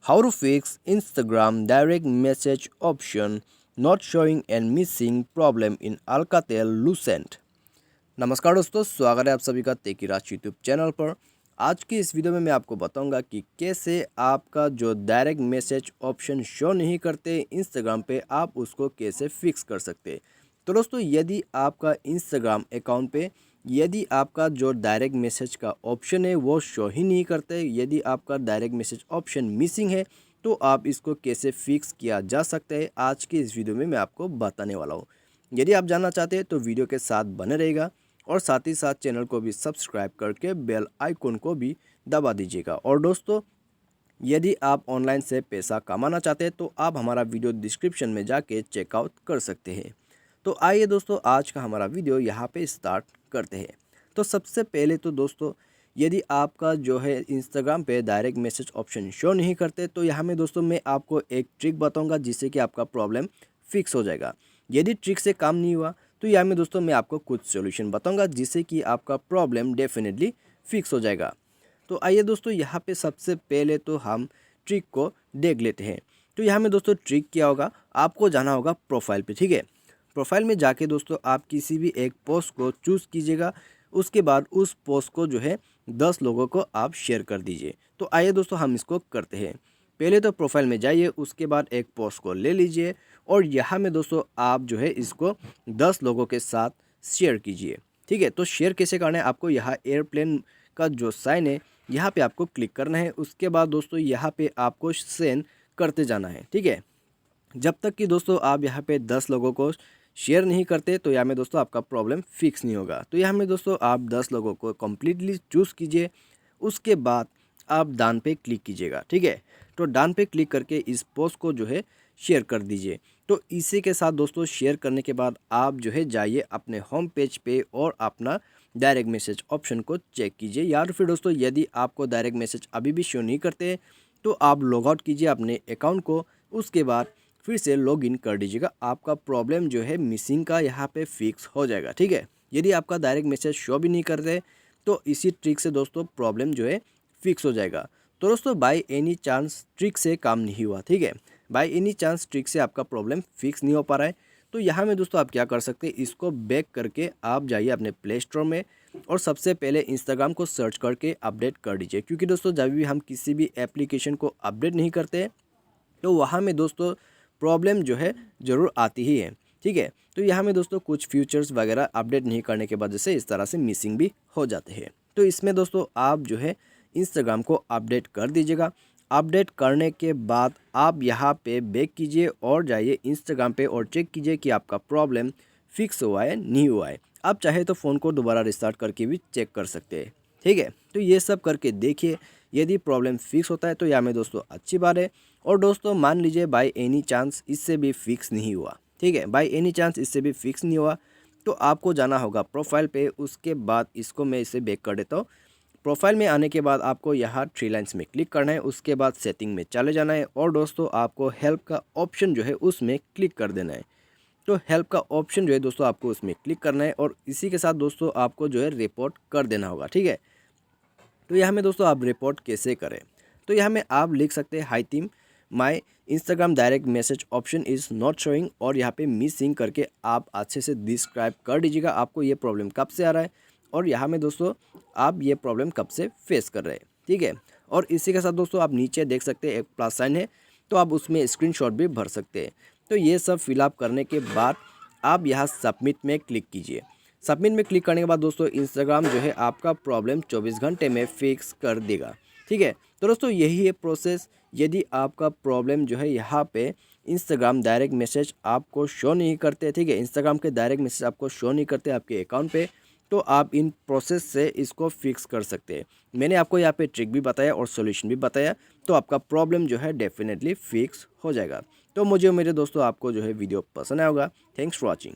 How to fix Instagram direct message option not showing and missing problem in Alcatel Lucent। नमस्कार दोस्तों, स्वागत है आप सभी का टेकी राज यूट्यूब चैनल पर। आज की इस वीडियो में मैं आपको बताऊंगा कि कैसे आपका जो डायरेक्ट मैसेज ऑप्शन शो नहीं करते इंस्टाग्राम पे, आप उसको कैसे फिक्स कर सकते। तो दोस्तों, यदि आपका इंस्टाग्राम अकाउंट पे यदि आपका जो डायरेक्ट मैसेज का ऑप्शन है वो शो ही नहीं करते, यदि आपका डायरेक्ट मैसेज ऑप्शन मिसिंग है, तो आप इसको कैसे फिक्स किया जा सकता है, आज की इस वीडियो में मैं आपको बताने वाला हूँ। यदि आप जानना चाहते हैं तो वीडियो के साथ बने रहेगा और साथ ही साथ चैनल को भी सब्सक्राइब करके बेल आइकन को भी दबा दीजिएगा। और दोस्तों, यदि आप ऑनलाइन से पैसा कमाना चाहते हैं तो आप हमारा वीडियो डिस्क्रिप्शन में जाके चेकआउट कर सकते हैं। तो आइए दोस्तों, आज का हमारा वीडियो यहाँ पे स्टार्ट करते हैं। तो सबसे पहले तो दोस्तों, यदि आपका जो है इंस्टाग्राम पे डायरेक्ट मैसेज ऑप्शन शो नहीं करते, तो यहाँ में दोस्तों मैं आपको एक ट्रिक बताऊँगा जिससे कि आपका प्रॉब्लम फिक्स हो जाएगा। यदि ट्रिक से काम नहीं हुआ तो यहाँ में दोस्तों मैं आपको कुछ सॉल्यूशन बताऊंगा जिससे कि आपका प्रॉब्लम डेफिनेटली फिक्स हो जाएगा। तो आइए दोस्तों, यहाँ पे सबसे पहले तो हम ट्रिक को देख लेते हैं। तो यहाँ में दोस्तों ट्रिक क्या होगा, आपको जाना होगा प्रोफाइल पे। ठीक है, प्रोफाइल में जाके दोस्तों आप किसी भी एक पोस्ट को चूज़ कीजिएगा। उसके बाद उस पोस्ट को जो है 10 लोगों को आप शेयर कर दीजिए। तो आइए दोस्तों, हम इसको करते हैं। पहले तो प्रोफाइल में जाइए, उसके बाद एक पोस्ट को ले लीजिए और यहाँ में दोस्तों आप जो है इसको 10 लोगों के साथ शेयर कीजिए। ठीक है, तो शेयर कैसे करना है, आपको यहाँ एयरप्लेन का जो साइन है यहाँ पे आपको क्लिक करना है। उसके बाद दोस्तों यहाँ पे आपको सेंड करते जाना है। ठीक है, जब तक कि दोस्तों आप यहाँ पे 10 लोगों को शेयर नहीं करते तो यहाँ में दोस्तों आपका प्रॉब्लम फिक्स नहीं होगा। तो यहाँ में दोस्तों आप 10 लोगों को कम्प्लीटली चूज़ कीजिए। उसके बाद आप डन पे क्लिक कीजिएगा। ठीक है, तो डन पे क्लिक करके इस पोस्ट को जो है शेयर कर दीजिए। तो इसी के साथ दोस्तों शेयर करने के बाद आप जो है जाइए अपने होम पेज पे और अपना डायरेक्ट मैसेज ऑप्शन को चेक कीजिए। या फिर दोस्तों यदि आपको डायरेक्ट मैसेज अभी भी शो नहीं करते तो आप लॉग आउट कीजिए अपने अकाउंट को। उसके बाद फिर से लॉग इन कर दीजिएगा। आपका प्रॉब्लम जो है मिसिंग का यहाँ पे फिक्स हो जाएगा। ठीक है, यदि आपका डायरेक्ट मैसेज शो भी नहीं करते तो इसी ट्रिक से दोस्तों प्रॉब्लम जो है फिक्स हो जाएगा। तो दोस्तों बाय एनी चांस ट्रिक से काम नहीं हुआ। ठीक है, बाय एनी चांस ट्रिक से आपका प्रॉब्लम फिक्स नहीं हो पा रहा है, तो यहाँ में दोस्तों आप क्या कर सकते हैं, इसको बैक करके आप जाइए अपने प्ले स्टोर में और सबसे पहले इंस्टाग्राम को सर्च करके अपडेट कर दीजिए। क्योंकि दोस्तों जब भी हम किसी भी एप्लीकेशन को अपडेट नहीं करते तो वहाँ में दोस्तों प्रॉब्लम जो है ज़रूर आती ही है। ठीक है, तो यहाँ में दोस्तों कुछ फीचर्स वगैरह अपडेट नहीं करने के वजह से इस तरह से मिसिंग भी हो जाते हैं। तो इसमें दोस्तों आप जो है इंस्टाग्राम को अपडेट कर दीजिएगा। अपडेट करने के बाद आप यहाँ पे बैक कीजिए और जाइए इंस्टाग्राम पे और चेक कीजिए कि आपका प्रॉब्लम फिक्स हुआ है नहीं हुआ है। आप चाहे तो फ़ोन को दोबारा रिस्टार्ट करके भी चेक कर सकते हैं। ठीक है, तो ये सब करके देखिए, यदि प्रॉब्लम फिक्स होता है तो यहाँ में दोस्तों अच्छी बात है। और दोस्तों मान लीजिए बाय एनी चांस इससे भी फिक्स नहीं हुआ। ठीक है, बाय एनी चांस इससे भी फिक्स नहीं हुआ तो आपको जाना होगा प्रोफाइल पे। उसके बाद इसको मैं इसे बैक कर देता हूँ। प्रोफाइल में आने के बाद आपको यहाँ 3 लाइन्स में क्लिक करना है। उसके बाद सेटिंग में चले जाना है और दोस्तों आपको हेल्प का ऑप्शन जो है उसमें क्लिक कर देना है। तो हेल्प का ऑप्शन जो है दोस्तों आपको उसमें क्लिक करना है और इसी के साथ दोस्तों आपको जो है रिपोर्ट कर देना होगा। ठीक है, तो यहाँ में दोस्तों आप रिपोर्ट कैसे करें, तो यहाँ में आप लिख सकते हैं hi team my Instagram direct message option is not showing और यहाँ पे मिसिंग करके आप अच्छे से डिस्क्राइब कर दीजिएगा आपको ये प्रॉब्लम कब से आ रहा है और यहाँ में दोस्तों आप ये प्रॉब्लम कब से फेस कर रहे हैं। ठीक है, और इसी के साथ दोस्तों आप नीचे देख सकते हैं एक प्लस साइन है, तो आप उसमें स्क्रीनशॉट भी भर सकते हैं। तो ये सब फिलअप करने के बाद आप यहाँ सबमिट में क्लिक कीजिए। सबमिट में क्लिक करने के बाद दोस्तों इंस्टाग्राम जो है आपका प्रॉब्लम 24 घंटे में फिक्स कर देगा। ठीक है, तो दोस्तों यही है प्रोसेस। यदि आपका प्रॉब्लम जो है यहाँ पे इंस्टाग्राम डायरेक्ट मैसेज आपको शो नहीं करते, ठीक है, इंस्टाग्राम के डायरेक्ट मैसेज आपको शो नहीं करते आपके अकाउंट पे, तो आप इन प्रोसेस से इसको फिक्स कर सकते हैं। मैंने आपको यहाँ पे ट्रिक भी बताया और सॉल्यूशन भी बताया, तो आपका प्रॉब्लम जो है डेफिनेटली फिक्स हो जाएगा। तो मुझे मेरे दोस्तों आपको जो है वीडियो पसंद आया होगा। Thanks for watching.